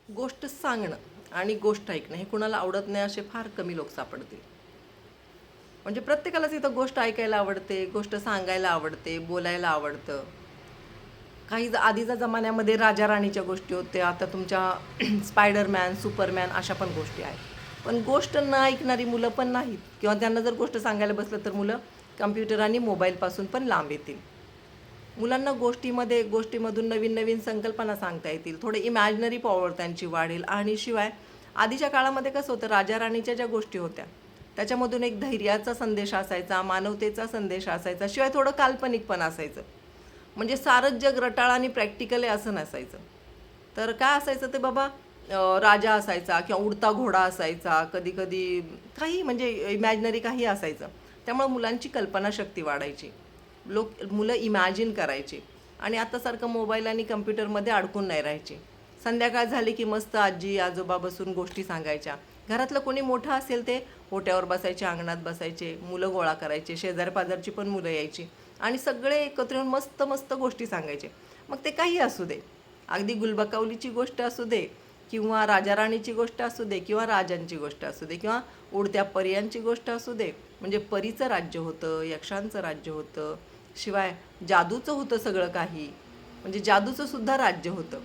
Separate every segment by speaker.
Speaker 1: गोष्ट सांगणं आणि गोष्ट ऐकणं हे कुणाला आवडत नाही असे फार कमी लोक सापडतील. म्हणजे प्रत्येकालाच इथं गोष्ट ऐकायला आवडते, गोष्ट सांगायला आवडते, बोलायला आवडतं. काही आधीच्या जमान्यामध्ये राजा राणीच्या गोष्टी होत्या, आता तुमच्या स्पायडरमॅन, सुपरमॅन अशा पण गोष्टी आहेत. पण गोष्ट न ऐकणारी मुलं पण नाहीत, किंवा त्यांना जर गोष्ट सांगायला बसलं तर मुलं कम्प्युटर आणि मोबाईलपासून पण लांब येतील. मुलांना गोष्टीमधून नवीन नवीन संकल्पना सांगता येतील, थोडे इमॅजिनरी पॉवर त्यांची वाढेल. आणि शिवाय आधीच्या काळामध्ये कसं होतं, राजा राणीच्या ज्या गोष्टी होत्या त्याच्यामधून एक धैर्याचा संदेश असायचा, मानवतेचा संदेश असायचा, शिवाय थोडं काल्पनिक पण असायचं. म्हणजे सारंच जग रटाळ आणि प्रॅक्टिकल आहे असं नसायचं. तर काय असायचं ते बाबा, राजा असायचा किंवा उडता घोडा असायचा, कधी कधी काही म्हणजे इमॅजिनरी काही असायचं. त्यामुळे मुलांची कल्पनाशक्ती वाढायची, मुलं इमॅजिन करायची आणि आतासारखं मोबाईल आणि कम्प्युटरमध्ये अडकून नाही राहायचे. संध्याकाळ झाली की मस्त आजी आजोबा बसून गोष्टी सांगायच्या. घरातलं कोणी मोठं असेल ते ओट्यावर बसायचे, अंगणात बसायचे, मुलं गोळा करायचे, शेजार पाजारची पण मुलं यायची आणि सगळे एकत्र येऊन मस्त मस्त गोष्टी सांगायचे. मग ते काही असू दे, अगदी गुलबकावलीची गोष्ट असू दे, किंवा राजा राणीची गोष्ट असू दे, किंवा राजांची गोष्ट असू दे, किंवा उडत्या पर्यांची गोष्ट असू दे. म्हणजे परीचं राज्य होतं, यक्षांचं राज्य होतं, शिवाय जादूचं होतं सगळं काही, म्हणजे जादूचं सुद्धा राज्य होतं.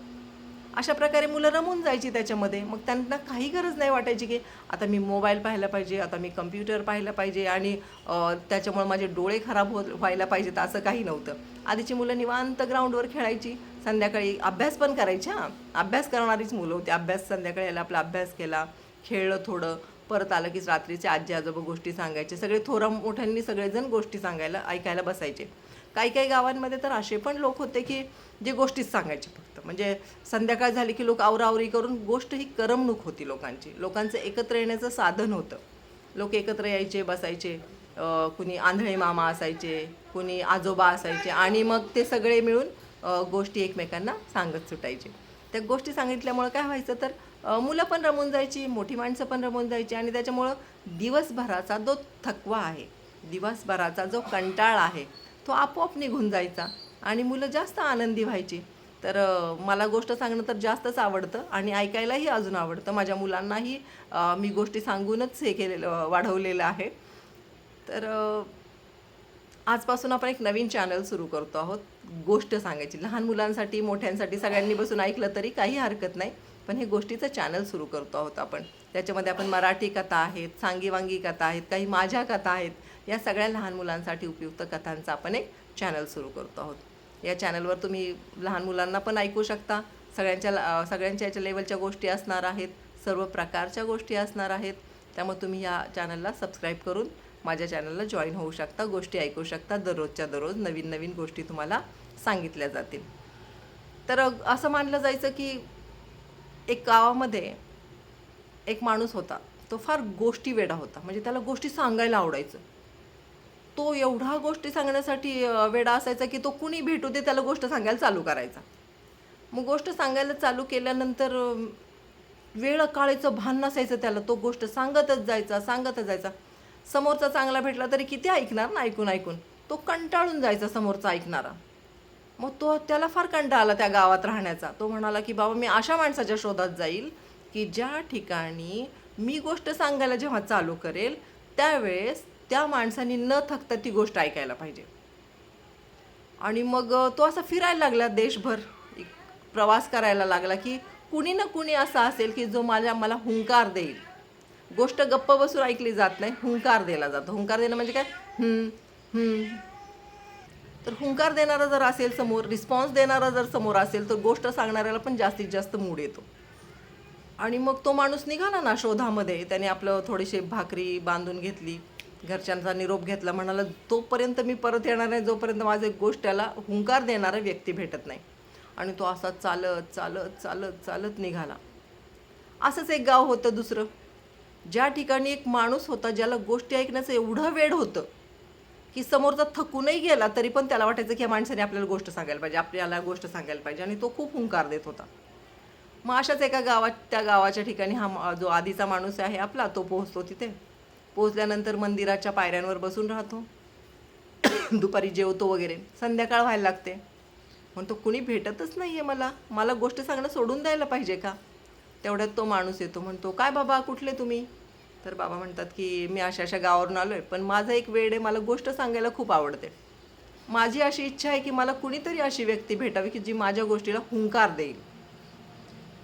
Speaker 1: अशा प्रकारे मुलं रमून जायची त्याच्यामध्ये. मग त्यांना काही गरज नाही वाटायची की आता मी मोबाईल पाहायला पाहिजे, आता मी कम्प्युटर पाहायला पाहिजे आणि त्याच्यामुळे माझे डोळे खराब व्हायला पाहिजेत, असं काही नव्हतं. आधीची मुलं निवांत ग्राउंडवर खेळायची, संध्याकाळी अभ्यास पण करायची. हां, अभ्यास करणारीच मुलं होती. अभ्यास संध्याकाळी यायला आपला अभ्यास केला, खेळलं थोडं, परत आलं की रात्रीचे आजी आजोबा गोष्टी सांगायचे. सगळे थोरा मोठ्यांनी सगळेजण गोष्टी सांगायला ऐकायला बसायचे. काही काही गावांमध्ये तर असे पण लोक होते की जे गोष्टीच सांगायचे फक्त. म्हणजे संध्याकाळ झाली की लोक आवरावरी करून, गोष्ट ही करमणूक होती लोकांची, लोकांचं एकत्र येण्याचं साधन होतं. लोक एकत्र यायचे, बसायचे, कुणी आंधळे मामा असायचे, कुणी आजोबा असायचे आणि मग ते सगळे मिळून गोष्टी एकमेकांना सांगत सुटायचे. त्या गोष्टी सांगितल्यामुळं काय व्हायचं तर मुलं पण रमून जायची, मोठी माणसं पण रमून जायची आणि त्याच्यामुळं दिवसभराचा जो थकवा आहे, दिवसभराचा जो कंटाळ आहे, तो आपोआप निघून जायचा आणि मुलं जास्त आनंदी व्हायची. तर मला गोष्ट सांगणं तर जास्तच आवडतं आणि ऐकायलाही अजून आवडतं. माझ्या मुलांनाही मी गोष्टी सांगूनच हे केलेलं, वाढवलेलं आहे. तर आजपासून आपण एक नवीन चॅनल सुरू करतो आहोत, गोष्ट सांगायची. लहान मुलांसाठी, मोठ्यांसाठी, सगळ्यांनी बसून ऐकलं तरी काही हरकत नाही. पण हे गोष्टीचं चॅनल सुरू करतो आहोत आपण. त्याच्यामध्ये आपण मराठी कथा आहेत, सांगीवांगी कथा आहेत, काही माझ्या कथा आहेत. या सगळ्या लहान मुलांसाठी उपयुक्त कथांचा आपण एक चॅनल सुरू करतो आहोत. या चॅनलवर तुम्ही लहान मुलांना पण ऐकू शकता. सगळ्यांच्या याच्या लेवलच्या गोष्टी असणार आहेत, सर्व प्रकारच्या गोष्टी असणार आहेत. त्यामुळे तुम्ही या चॅनलला सबस्क्राईब करून माझ्या चॅनलला जॉईन होऊ शकता, गोष्टी ऐकू शकता. दररोजच्या दररोज नवीन नवीन गोष्टी तुम्हाला सांगितल्या जातील. तर असं मानलं जायचं की एक गावामध्ये एक माणूस होता, तो फार गोष्टी वेडा होता. म्हणजे त्याला गोष्टी सांगायला आवडायचं. तो एवढा गोष्टी सांगण्यासाठी वेडा असायचा की तो कुणी भेटू दे त्याला गोष्ट सांगायला चालू करायचा. मग गोष्ट सांगायला चालू केल्यानंतर वेळ काळेचं भान नसायचं त्याला. तो गोष्ट सांगतच जायचा, सांगतच जायचा. समोरचा चांगला भेटला तरी किती ऐकणार ना, ऐकून ऐकून तो कंटाळून जायचा समोरचा ऐकणारा. मग त्याला फार कंटाळा आला त्या गावात राहण्याचा. तो म्हणाला की बाबा मी अशा माणसाच्या शोधात जाईल की ज्या ठिकाणी मी गोष्ट सांगायला जेव्हा चालू करेल त्यावेळेस त्या माणसाने न थकता ती गोष्ट ऐकायला पाहिजे. आणि मग तो असा फिरायला लागला देशभर, प्रवास करायला लागला की कुणी ना कुणी असा असेल की जो मला हुंकार देईल. गोष्ट गप्प बसून ऐकली जात नाही, हुंकार दिला जातो. हुंकार देणं म्हणजे काय, हम्म. तर हुंकार देणारा जर असेल समोर, रिस्पॉन्स देणारा जर समोर असेल तर गोष्ट सांगणाऱ्याला पण जास्तीत जास्त मूड येतो. आणि मग तो माणूस निघाला ना शोधामध्ये. त्याने आपलं थोडीशी भाकरी बांधून घेतली, घरच्यांचा निरोप घेतला, म्हणाला तोपर्यंत मी परत येणार नाही जोपर्यंत माझे गोष्टीला हुंकार देणारा व्यक्ती भेटत नाही. आणि तो असा चालत चालत चालत चालत निघाला. असंच एक गाव होतं दुसरं, ज्या ठिकाणी एक माणूस होता ज्याला गोष्टी ऐकण्याचं एवढं वेड होतं की समोरचा थकूनही गेला तरी पण त्याला वाटायचं की या माणसाने आपल्याला गोष्ट सांगायला पाहिजे, आपल्याला गोष्ट सांगायला पाहिजे. आणि तो खूप हुंकार देत होता. मग अशाच एका त्या गावाच्या ठिकाणी हा जो आधीचा माणूस आहे आपला, तो पोहोचतो. तिथे पोहोचल्यानंतर मंदिराच्या पायऱ्यांवर बसून राहतो. दुपारी जेवतो वगैरे. संध्याकाळ व्हायला लागते. म्हणतो कुणी भेटतच नाही आहे मला, मला गोष्ट सांगणं सोडून द्यायला पाहिजे का. तेवढ्यात तो माणूस येतो, म्हणतो, काय बाबा कुठले तुम्ही? तर बाबा म्हणतात की मी अशा अशा गावावरून आलो आहे, पण माझं एक वेड आहे, मला गोष्ट सांगायला खूप आवडते. माझी अशी इच्छा आहे की मला कुणीतरी अशी व्यक्ती भेटावी की जी माझ्या गोष्टीला हुंकार देईल.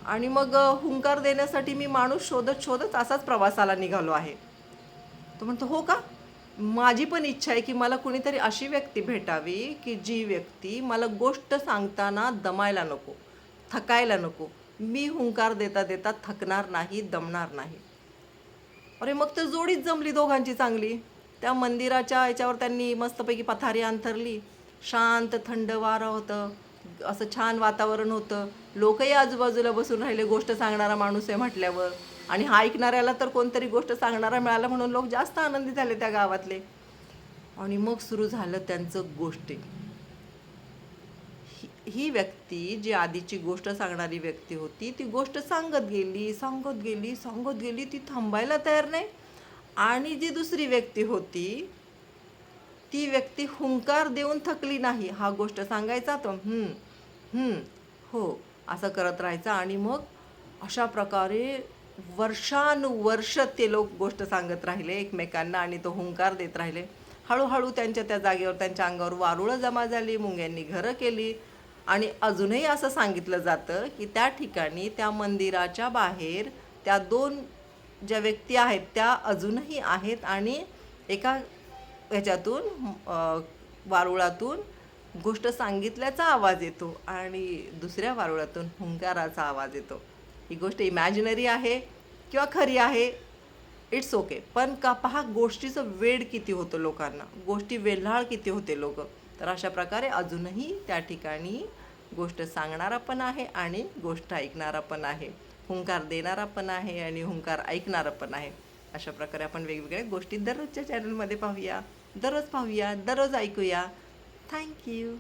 Speaker 1: आणि मग हुंकार देण्यासाठी मी माणूस शोधत शोधत असाच प्रवासाला निघालो आहे. तो म्हणतो, हो का? माझी पण इच्छा आहे की मला कुणीतरी अशी व्यक्ती भेटावी की जी व्यक्ती मला गोष्ट सांगताना दमायला नको, थकायला नको. मी हुंकार देता देता थकणार नाही, दमणार नाही. अरे मग तर जोडीच जमली दोघांची चांगली. त्या मंदिराच्या याच्यावर त्यांनी मस्तपैकी पथारी अंथरली. शांत थंड वारं होतं. असं छान वातावरण होतं. लोकही आजूबाजूला बसून राहिले, गोष्ट सांगणारा माणूस आहे म्हटल्यावर. आणि हा ऐकणाऱ्याला तर कोणतरी गोष्ट सांगणारा मिळाला म्हणून लोक जास्त आनंदी झाले त्या गावातले. आणि मग सुरू झालं त्यांचं गोष्टी. ही व्यक्ती जी आधीची गोष्ट सांगणारी व्यक्ती होती, ती गोष्ट सांगत गेली, सांगत गेली, सांगत गेली, ती थांबायला तयार नाही. आणि जी दुसरी व्यक्ती होती, ती व्यक्ती हुंकार देऊन थकली नाही. हा गोष्ट सांगायचा तो हो असं करत राहायचा. आणि मग अशा प्रकारे वर्षानुवर्ष ते लोक गोष्ट सांगत राहिले एकमेकांना आणि तो हुंकार देत राहिले. हळूहळू त्यांच्या त्या जागेवर त्यांच्या अंगावर वारुळं जमा झाली, मुंग्यांनी घरं केली. आणि अजूनही असं सांगितलं जातं की त्या ठिकाणी त्या मंदिराच्या बाहेर त्या दोन ज्या व्यक्ती आहेत त्या अजूनही आहेत. आणि एका ह्याच्यातून वारुळातून गोष्ट सांगितल्याचा आवाज येतो आणि दुसऱ्या वारुळातून हुंकाराचा आवाज येतो. ही गोष्ट इमॅजिनरी आहे किंवा खरी आहे, इट्स ओके. पण का पहा गोष्टीचं वेड किती होतं लोकांना, गोष्टी वेल्हाळ किती होते लोक. तर अशा प्रकारे अजूनही त्या ठिकाणी गोष्ट सांगणारा पण आहे आणि गोष्ट ऐकणारा पण आहे, हुंकार देणारा पण आहे आणि हुंकार ऐकणारा पण आहे. अशा प्रकारे आपण वेगवेगळ्या गोष्टी दररोजच्या चॅनलमध्ये पाहूया, दररोज पाहूया, दररोज ऐकूया. थँक्यू.